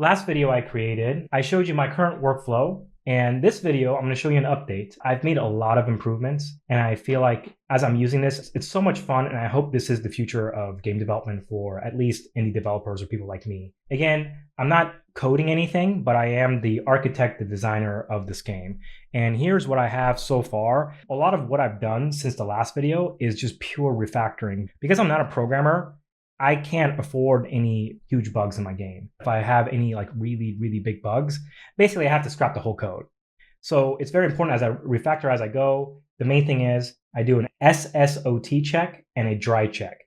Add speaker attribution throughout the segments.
Speaker 1: Last video I created, I showed you my current workflow. And this video, I'm going to show you an update. I've made a lot of improvements, and I feel like as I'm using this, it's so much fun, and I hope this is the future of game development for at least indie developers or people like me. Again, I'm not coding anything, but I am the architect, the designer of this game. And here's what I have so far. A lot of what I've done since the last video is just pure refactoring. Because I'm not a programmer, I can't afford any huge bugs in my game. If I have any like really big bugs, basically I have to scrap the whole code. So it's very important as I refactor as I go. The main thing is I do an SSOT check and a dry check.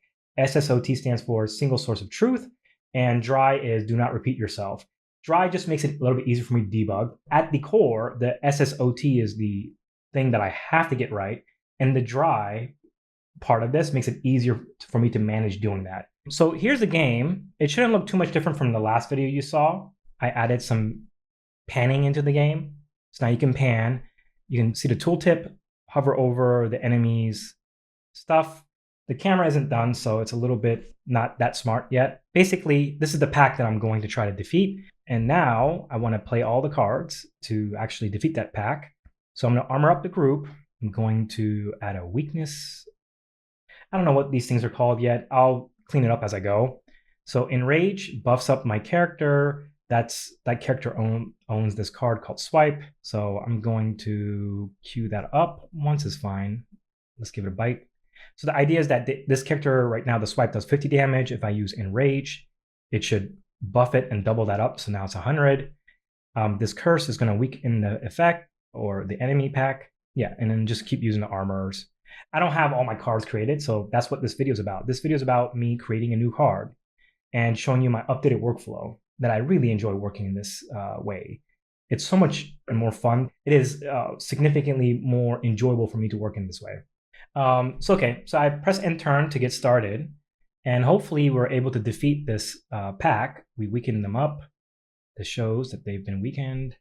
Speaker 1: SSOT stands for single source of truth, and dry is do not repeat yourself. Dry just makes it a little bit easier for me to debug. At the core, the SSOT is the thing that I have to get right, and the dry part of this makes it easier for me to manage doing that. So here's the game. It shouldn't look too much different from the last video you saw. I added some panning into the game. So now you can pan. You can see the tooltip, hover over the enemy's stuff. The camera isn't done, so it's a little bit not that smart yet. Basically, this is the pack that I'm going to try to defeat. And now I want to play all the cards to actually defeat that pack. So I'm going to armor up the group. I'm going to add a weakness. I don't know what these things are called yet. I'll clean it up as I go. So Enrage buffs up my character. That character owns this card called Swipe. So I'm going to queue that up. Once is fine. Let's give it a bite. So the idea is that this character right now, the Swipe does 50 damage. If I use Enrage, it should buff it and double that up. So now it's 100. This curse is going to weaken the effect or the enemy pack. Yeah, and then just keep using the armors. I don't have all my cards created, so that's what this video is about. This video is about me creating a new card and showing you my updated workflow that I really enjoy working in this way. It's so much more fun. It is significantly more enjoyable for me to work in this way. So I press N-turn to get started, and hopefully we're able to defeat this pack. We weaken them up. This shows that they've been weakened.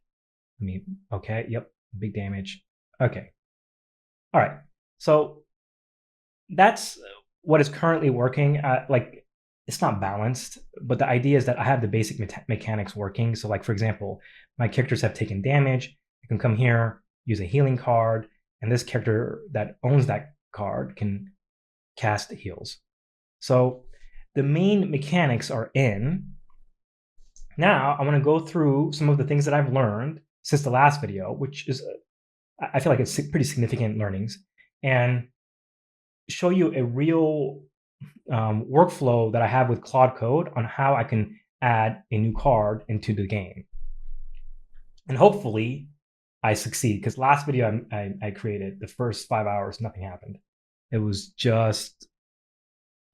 Speaker 1: Okay, yep, big damage. Okay, all right. So that's what is currently working. Like, it's not balanced, but the idea is that I have the basic mechanics working. So like, for example, my characters have taken damage. I can come here, use a healing card, and this character that owns that card can cast heals. So the main mechanics are in. Now I want to go through some of the things that I've learned since the last video, which is, I feel like it's pretty significant learnings, and show you a real workflow that I have with Claude Code on how I can add a new card into the game. And hopefully I succeed, because last video I created, the first 5 hours, nothing happened. It was just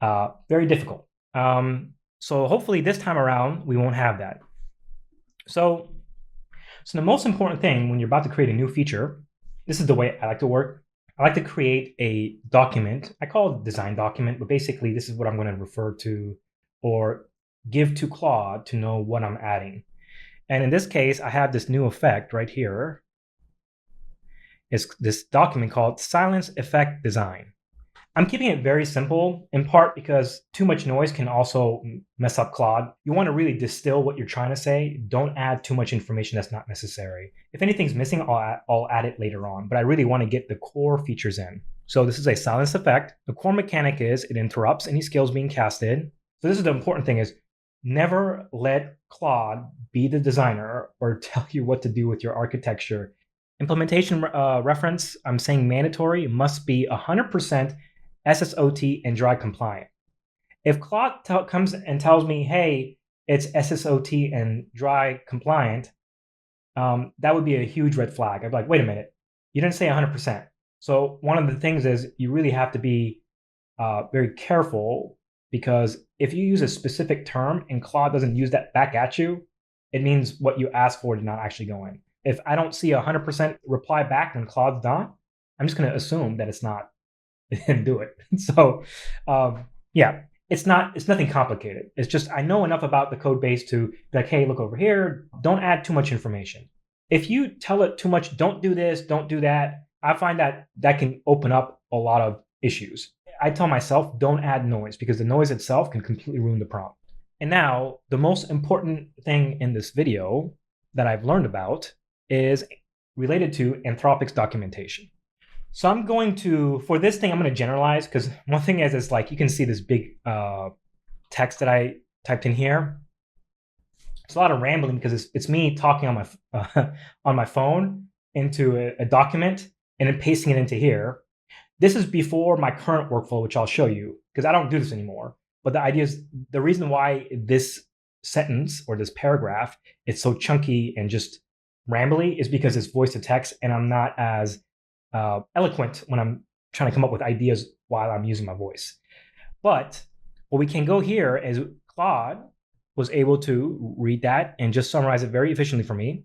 Speaker 1: very difficult. So hopefully this time around, we won't have that. So the most important thing when you're about to create a new feature, this is the way I like to work. I like to create a document. I call it a design document, but basically this is what I'm going to refer to or give to Claude to know what I'm adding. And in this case, I have this new effect right here. It's this document called Silence Effect Design. I'm keeping it very simple, in part because too much noise can also mess up Claude. You want to really distill what you're trying to say. Don't add too much information that's not necessary. If anything's missing, I'll add it later on, but I really want to get the core features in. So this is a silence effect. The core mechanic is it interrupts any skills being casted. So this is the important thing, is never let Claude be the designer or tell you what to do with your architecture. Implementation reference, I'm saying mandatory, must be 100% SSOT and dry compliant. If Claude comes and tells me, hey, it's SSOT and dry compliant, that would be a huge red flag. I'd be like, wait a minute, you didn't say 100%. So one of the things is you really have to be very careful, because if you use a specific term and Claude doesn't use that back at you, it means what you asked for did not actually go in. If I don't see 100% reply back when Claude's done, I'm just going to assume that it's not. And do it. So yeah, it's nothing complicated. It's just I know enough about the code base to be like, hey, look over here. Don't add too much information. If you tell it too much, don't do this, don't do that, I find that can open up a lot of issues. I tell myself, don't add noise, because the noise itself can completely ruin the prompt. And now the most important thing in this video that I've learned about is related to Anthropic's documentation. So I'm going to, for this thing, I'm going to generalize, because one thing is like, you can see this big text that I typed in here. It's a lot of rambling because it's me talking on my phone into a document and then pasting it into here. This is before my current workflow, which I'll show you, because I don't do this anymore. But the idea is, the reason why this sentence or this paragraph is so chunky and just rambly is because it's voice to text, and I'm not as eloquent when I'm trying to come up with ideas while I'm using my voice. But what we can go here is Claude was able to read that and just summarize it very efficiently for me.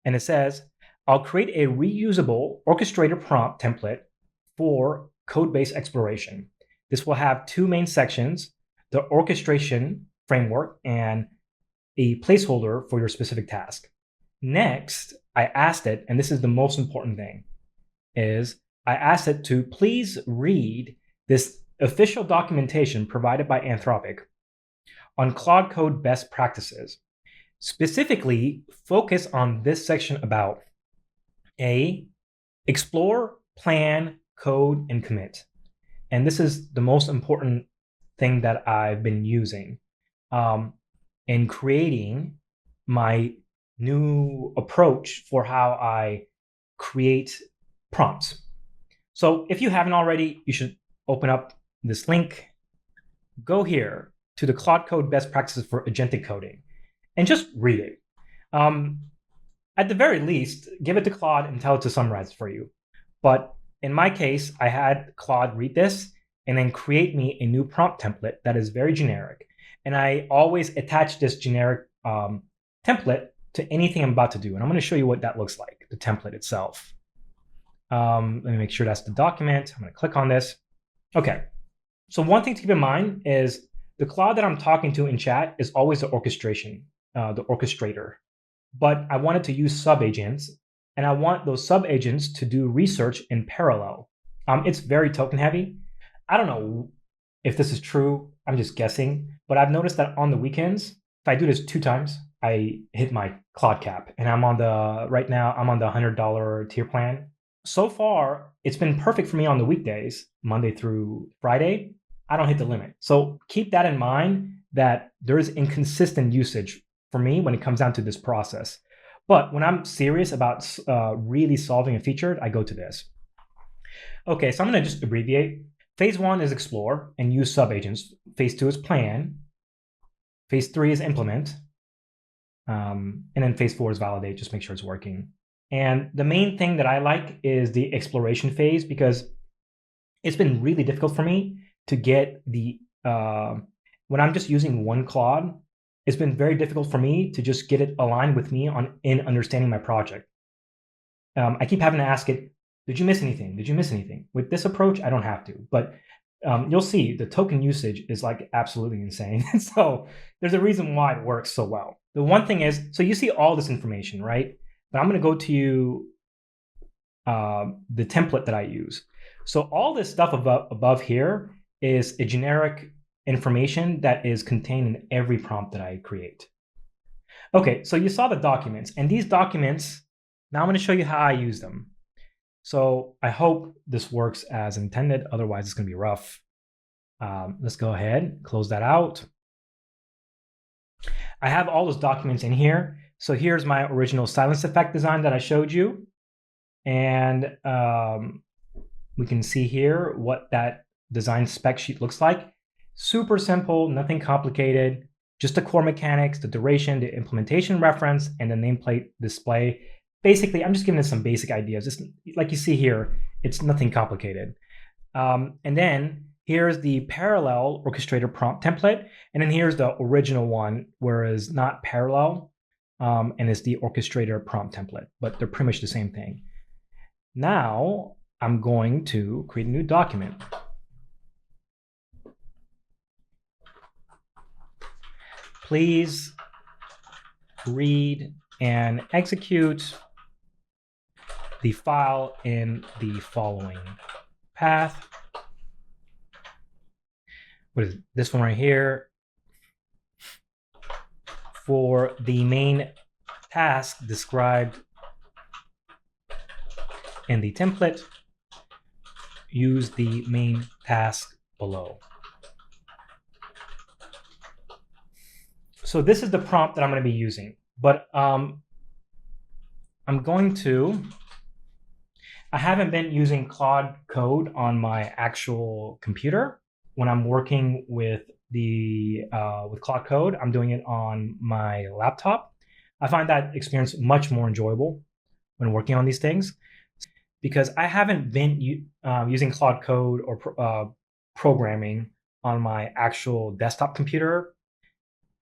Speaker 1: And it says, I'll create a reusable orchestrator prompt template for code-based exploration. This will have two main sections, the orchestration framework and a placeholder for your specific task. Next, I asked it, and this is the most important thing, is I asked it to please read this official documentation provided by Anthropic on Claude Code best practices. Specifically, focus on this section about A, explore, plan, code, and commit. And this is the most important thing that I've been using in creating my new approach for how I create prompts. So if you haven't already, you should open up this link, go here to the Claude Code best practices for agentic coding, and just read it. At the very least, give it to Claude and tell it to summarize it for you. But in my case, I had Claude read this and then create me a new prompt template that is very generic. And I always attach this generic template to anything I'm about to do. And I'm going to show you what that looks like, the template itself. Let me make sure that's the document. I'm going to click on this. Okay. So one thing to keep in mind is the Claude that I'm talking to in chat is always the orchestration, the orchestrator. But I wanted to use subagents, and I want those subagents to do research in parallel. It's very token heavy. I don't know if this is true. I'm just guessing. But I've noticed that on the weekends, if I do this 2 times, I hit my Claude cap. And right now, I'm on the $100 tier plan. So far, it's been perfect for me on the weekdays, Monday through Friday. I don't hit the limit. So keep that in mind, that there is inconsistent usage for me when it comes down to this process. But when I'm serious about really solving a feature, I go to this. Okay, so I'm going to just abbreviate. Phase 1 is explore and use subagents. Phase 2 is plan. Phase 3 is implement. And then phase 4 is validate, just make sure it's working. And the main thing that I like is the exploration phase, because it's been really difficult for me to get the, when I'm just using one Claude, it's been very difficult for me to just get it aligned with me in understanding my project. I keep having to ask it, did you miss anything? Did you miss anything? With this approach, I don't have to, but you'll see the token usage is like absolutely insane. So there's a reason why it works so well. The one thing is, so you see all this information, right? But I'm going to go to you, the template that I use. So all this stuff above here is a generic information that is contained in every prompt that I create. Okay, so you saw the documents, and these documents, now I'm going to show you how I use them. So I hope this works as intended, otherwise it's going to be rough. Let's go ahead, close that out. I have all those documents in here. So here's my original silence effect design that I showed you. And we can see here what that design spec sheet looks like. Super simple, nothing complicated, just the core mechanics, the duration, the implementation reference, and the nameplate display. Basically, I'm just giving it some basic ideas. Just like you see here, it's nothing complicated. And then here's the parallel orchestrator prompt template. And then here's the original one, whereas not parallel, and it's the orchestrator prompt template, but they're pretty much the same thing. Now I'm going to create a new document. Please read and execute the file in the following path. What is it? This one right here? for the main task described in the template, use the main task below. So this is the prompt that I'm going to be using, but I haven't been using Claude Code on my actual computer. When I'm working with with Claude Code, I'm doing it on my laptop. I find that experience much more enjoyable when working on these things, because I haven't been using Claude Code or programming on my actual desktop computer.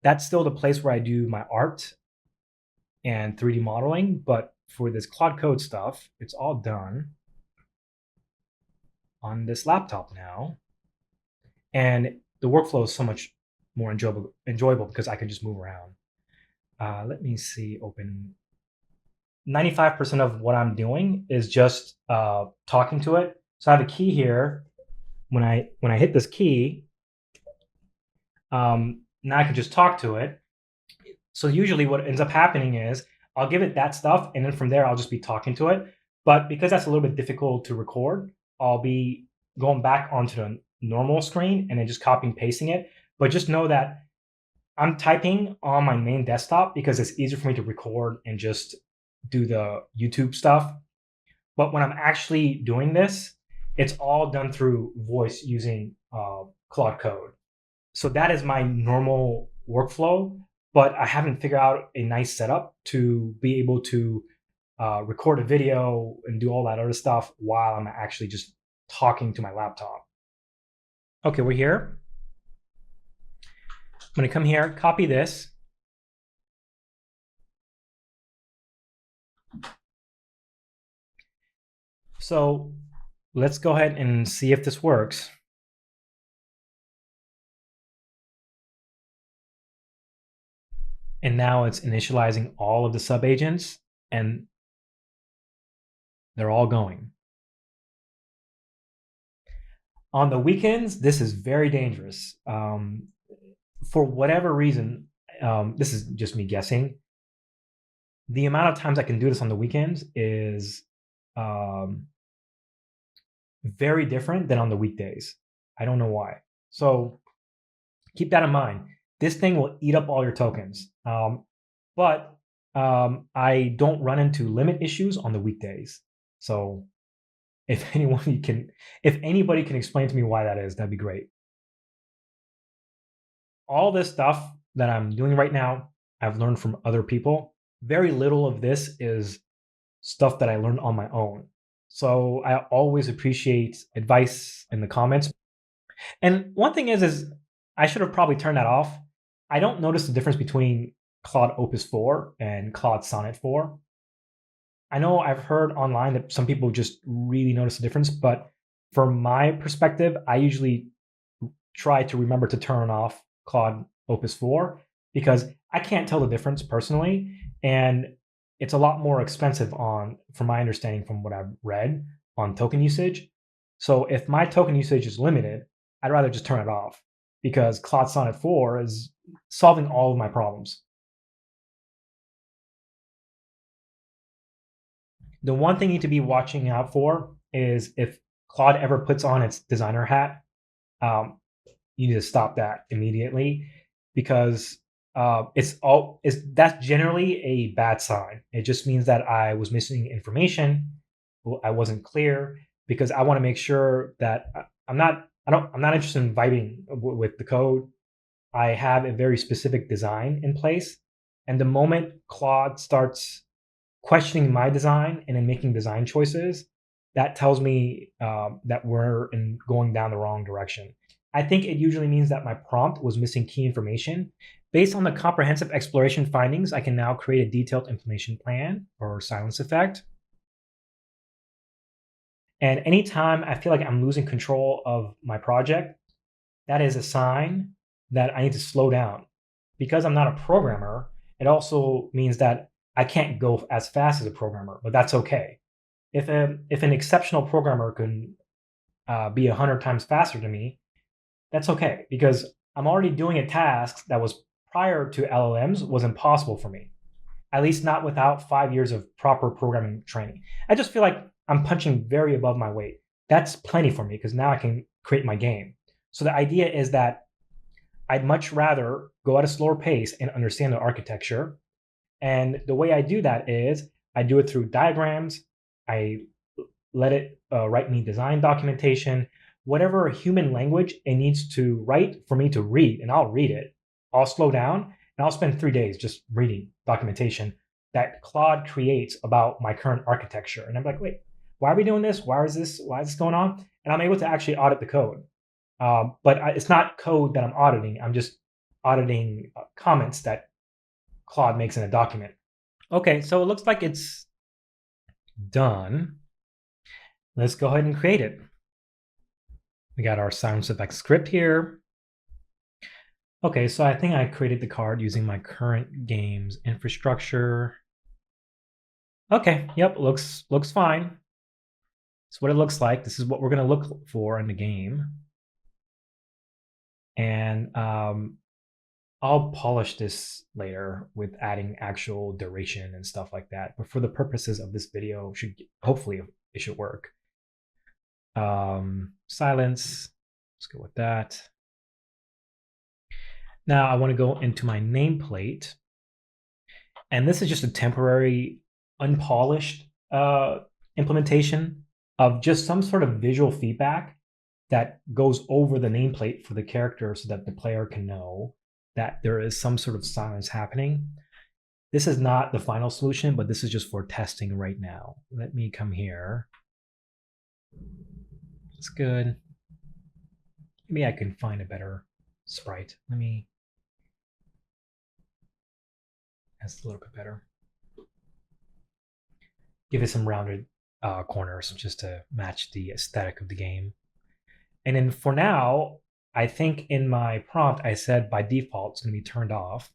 Speaker 1: That's still the place where I do my art and 3D modeling, but for this Claude Code stuff, it's all done on this laptop now. And the workflow is so much more enjoyable because I can just move around. Let me see, open. 95% of what I'm doing is just talking to it. So I have a key here. When I hit this key, now I can just talk to it. So usually what ends up happening is I'll give it that stuff, and then from there I'll just be talking to it. But because that's a little bit difficult to record, I'll be going back onto the normal screen and then just copying and pasting it. But just know that I'm typing on my main desktop because it's easier for me to record and just do the YouTube stuff. But when I'm actually doing this, it's all done through voice using Claude Code. So that is my normal workflow, but I haven't figured out a nice setup to be able to record a video and do all that other stuff while I'm actually just talking to my laptop. Okay, we're here. I'm going to come here, copy this. So let's go ahead and see if this works. And now it's initializing all of the subagents, and they're all going. On the weekends, this is very dangerous. For whatever reason, this is just me guessing, the amount of times I can do this on the weekends is very different than on the weekdays. I don't know why. So keep that in mind. This thing will eat up all your tokens. But I don't run into limit issues on the weekdays. So if anybody can explain to me why that is, that'd be great. All this stuff that I'm doing right now, I've learned from other people. Very little of this is stuff that I learned on my own. So I always appreciate advice in the comments. And one thing is I should have probably turned that off. I don't notice the difference between Claude Opus 4 and Claude Sonnet 4. I know I've heard online that some people just really notice the difference, but from my perspective, I usually try to remember to turn off Claude Opus 4 because I can't tell the difference personally, and it's a lot more expensive from my understanding from what I've read, on token usage. So if my token usage is limited, I'd rather just turn it off because Claude Sonnet 4 is solving all of my problems. The one thing you need to be watching out for is if Claude ever puts on its designer hat, you need to stop that immediately because that's generally a bad sign. It just means that I was missing information, I wasn't clear, because I want to make sure that I'm not interested in vibing with the code. I have a very specific design in place, and the moment Claude starts questioning my design and then making design choices, that tells me that we're going down the wrong direction. I think it usually means that my prompt was missing key information. Based on the comprehensive exploration findings, I can now create a detailed implementation plan or silence effect. And anytime I feel like I'm losing control of my project, that is a sign that I need to slow down. Because I'm not a programmer, it also means that I can't go as fast as a programmer, but that's okay. If an exceptional programmer can be 100 times faster than me, that's okay because I'm already doing a task that was prior to LLMs was impossible for me, at least not without 5 years of proper programming training. I just feel like I'm punching very above my weight. That's plenty for me because now I can create my game. So the idea is that I'd much rather go at a slower pace and understand the architecture. And the way I do that is I do it through diagrams. I let it write me design documentation, whatever human language it needs to write for me to read, and I'll read it. I'll slow down and I'll spend 3 days just reading documentation that Claude creates about my current architecture. And I'm like, wait, why are we doing this? Why is this going on? And I'm able to actually audit the code. But it's not code that I'm auditing. I'm just auditing comments that Claude makes in a document. Okay, so it looks like it's done. Let's go ahead and create it. We got our silence effect script here. Okay, so I think I created the card using my current game's infrastructure. Okay, yep, looks fine. That's what it looks like. This is what we're going to look for in the game. And I'll polish this later with adding actual duration and stuff like that. But for the purposes of this video, hopefully it should work. Silence, let's go with that. Now I want to go into my nameplate. And this is just a temporary, unpolished implementation of just some sort of visual feedback that goes over the nameplate for the character so that the player can know that there is some sort of silence happening. This is not the final solution, but this is just for testing right now. Let me come here. That's good. Maybe I can find a better sprite. That's a little bit better. Give it some rounded corners just to match the aesthetic of the game. And then for now, I think in my prompt, I said by default, it's going to be turned off.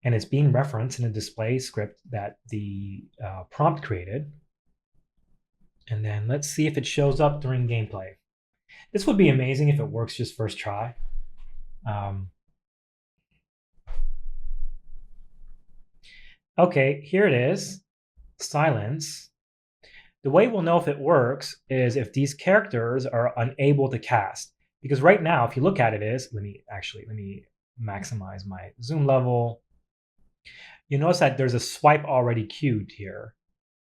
Speaker 1: And it's being referenced in a display script that the prompt created. And then let's see if it shows up during gameplay. This would be amazing if it works just first try. Okay, here it is, silence. The way we'll know if it works is if these characters are unable to cast. Because right now, if you look at it let me maximize my zoom level. You notice that there's a swipe already queued here.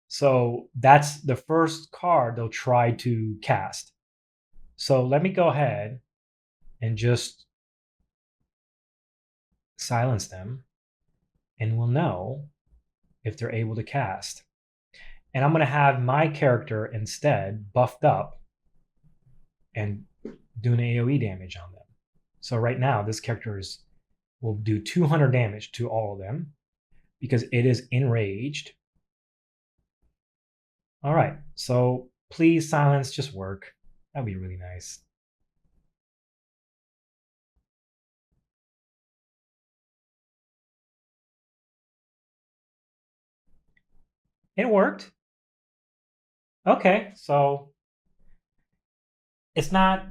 Speaker 1: So that's the first card they'll try to cast. So let me go ahead and just silence them, and we'll know if they're able to cast. And I'm going to have my character instead buffed up and doing AoE damage on them. So right now, this character will do 200 damage to all of them because it is enraged. All right, so please silence just work. That'd be really nice. It worked. Okay, so it's not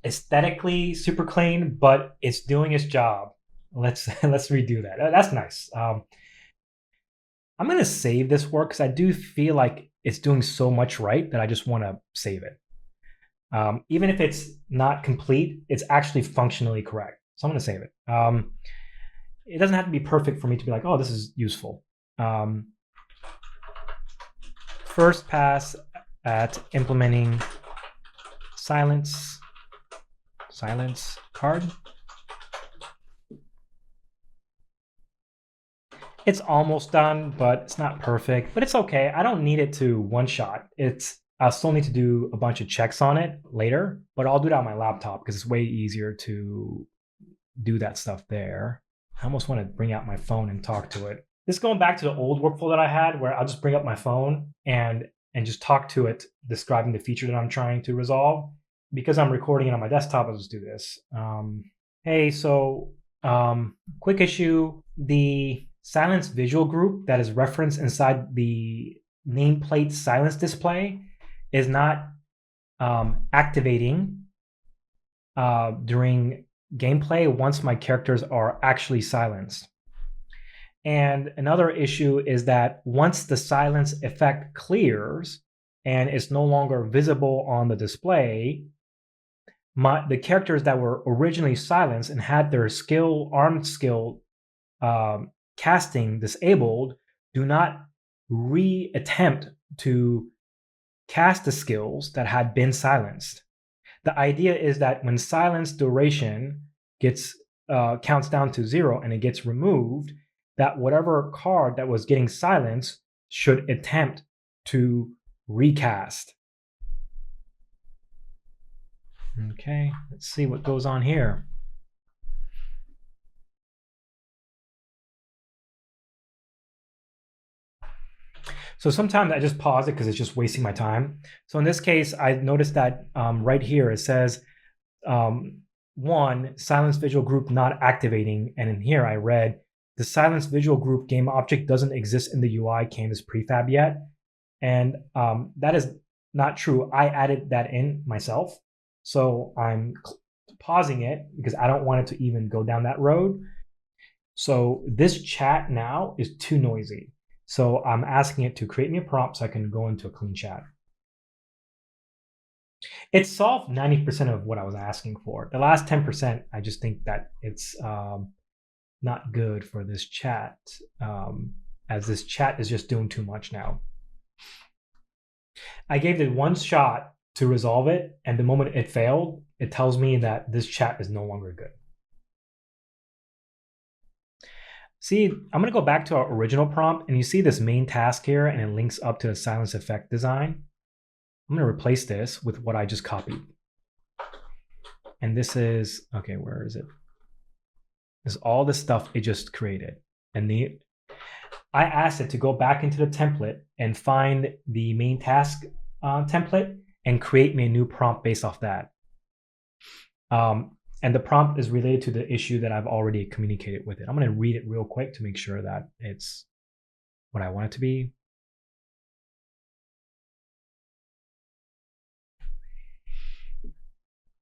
Speaker 1: aesthetically super clean, but it's doing its job. Let's redo that. That's nice. I'm going to save this work because I do feel like it's doing so much right that I just want to save it. Even if it's not complete, it's actually functionally correct. So I'm going to save it. It doesn't have to be perfect for me to be like, oh, this is useful. First pass at implementing silence card. It's almost done, but it's not perfect, but it's okay. I don't need it to one shot. I'll still need to do a bunch of checks on it later, but I'll do that on my laptop because it's way easier to do that stuff there. I almost want to bring out my phone and talk to it. This is going back to the old workflow that I had where I'll just bring up my phone and just talk to it, describing the feature that I'm trying to resolve. Because I'm recording it on my desktop, I'll just do this. Hey, so quick issue, the silence visual group that is referenced inside the nameplate silence display is not activating during gameplay once my characters are actually silenced. And another issue is that once the silence effect clears and it's no longer visible on the display, the characters that were originally silenced and had their armed skill casting disabled do not re-attempt to cast the skills that had been silenced. The idea is that when silence duration gets counts down to 0 and it gets removed, that whatever card that was getting silenced should attempt to recast. Okay, let's see what goes on here. So sometimes I just pause it because it's just wasting my time. So in this case, I noticed that right here it says 1, silence visual group not activating. And in here I read, the silence visual group game object doesn't exist in the UI canvas prefab yet. And that is not true. I added that in myself. So I'm pausing it because I don't want it to even go down that road. So this chat now is too noisy. So I'm asking it to create me a prompt so I can go into a clean chat. It solved 90% of what I was asking for. The last 10%, I just think that it's not good for this chat, as this chat is just doing too much now. I gave it one shot to resolve it, and the moment it failed, it tells me that this chat is no longer good. See, I'm going to go back to our original prompt, and you see this main task here, and it links up to the silence effect design. I'm going to replace this with what I just copied. And this is, okay, where is it? This is all the stuff it just created. And I asked it to go back into the template and find the main task template and create me a new prompt based off that. And the prompt is related to the issue that I've already communicated with it. I'm going to read it real quick to make sure that it's what I want it to be.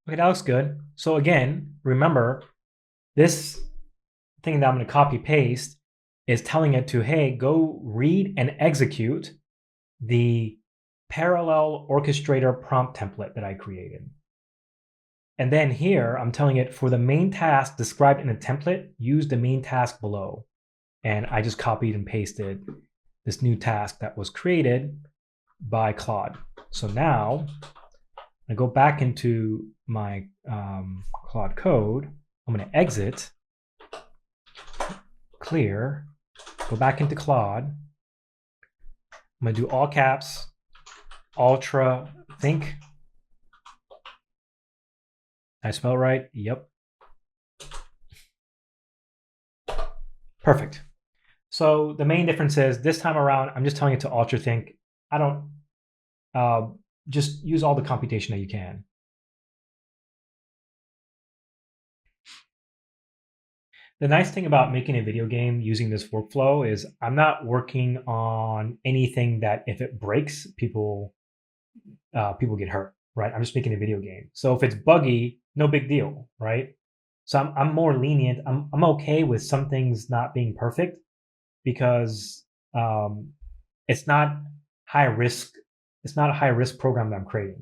Speaker 1: Okay, that looks good. So again, remember, this thing that I'm going to copy paste is telling it to, hey, go read and execute the parallel orchestrator prompt template that I created. And then here, I'm telling it for the main task described in the template, use the main task below. And I just copied and pasted this new task that was created by Claude. So now I go back into my Claude Code. I'm going to exit, clear, go back into Claude. I'm going to do all caps, ultra think. Did I spell it right? Yep. Perfect. So the main difference is this time around, I'm just telling it to ultra think. I don't, just use all the computation that you can. The nice thing about making a video game using this workflow is I'm not working on anything that if it breaks, people get hurt, right? I'm just making a video game. So if it's buggy, no big deal, right? So I'm more lenient. I'm okay with some things not being perfect because it's not high risk. It's not a high risk program that I'm creating.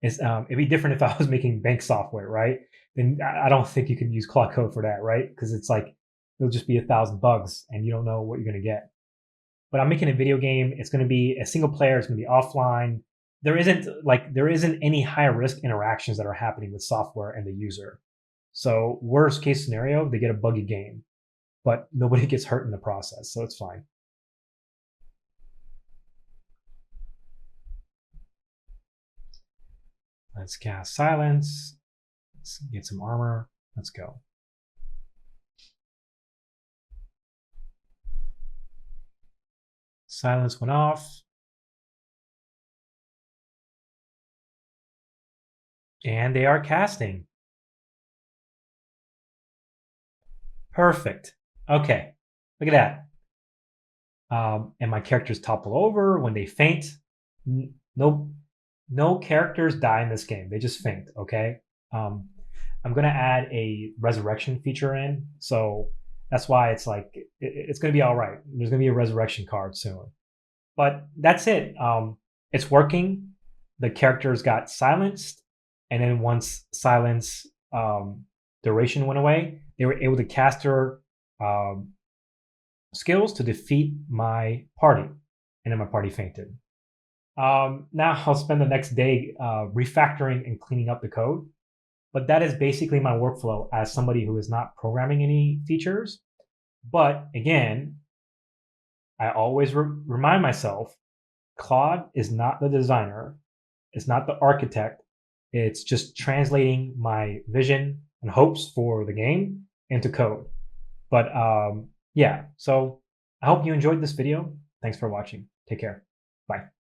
Speaker 1: It'd be different if I was making bank software, right? Then I don't think you can use Claude Code for that, right? Because it's like it'll just be 1,000 bugs and you don't know what you're going to get. But I'm making a video game. It's going to be a single player. It's going to be offline. There isn't any high risk interactions that are happening with software and the user. So worst case scenario, they get a buggy game, but nobody gets hurt in the process, so it's fine. Let's cast silence. Let's get some armor. Let's go. Silence went off. And they are casting. Perfect. Okay, look at that. And my characters topple over when they faint. No characters die in this game. They just faint, okay? I'm gonna add a resurrection feature in, so that's why it's like it's gonna be all right. There's gonna be a resurrection card soon, but that's it. It's working. The characters got silenced, and then once silence duration went away, they were able to cast their skills to defeat my party, and then my party fainted. Now I'll spend the next day refactoring and cleaning up the code. But that is basically my workflow as somebody who is not programming any features. But again, I always remind myself, Claude is not the designer. It's not the architect. It's just translating my vision and hopes for the game into code. But yeah, so I hope you enjoyed this video. Thanks for watching. Take care. Bye.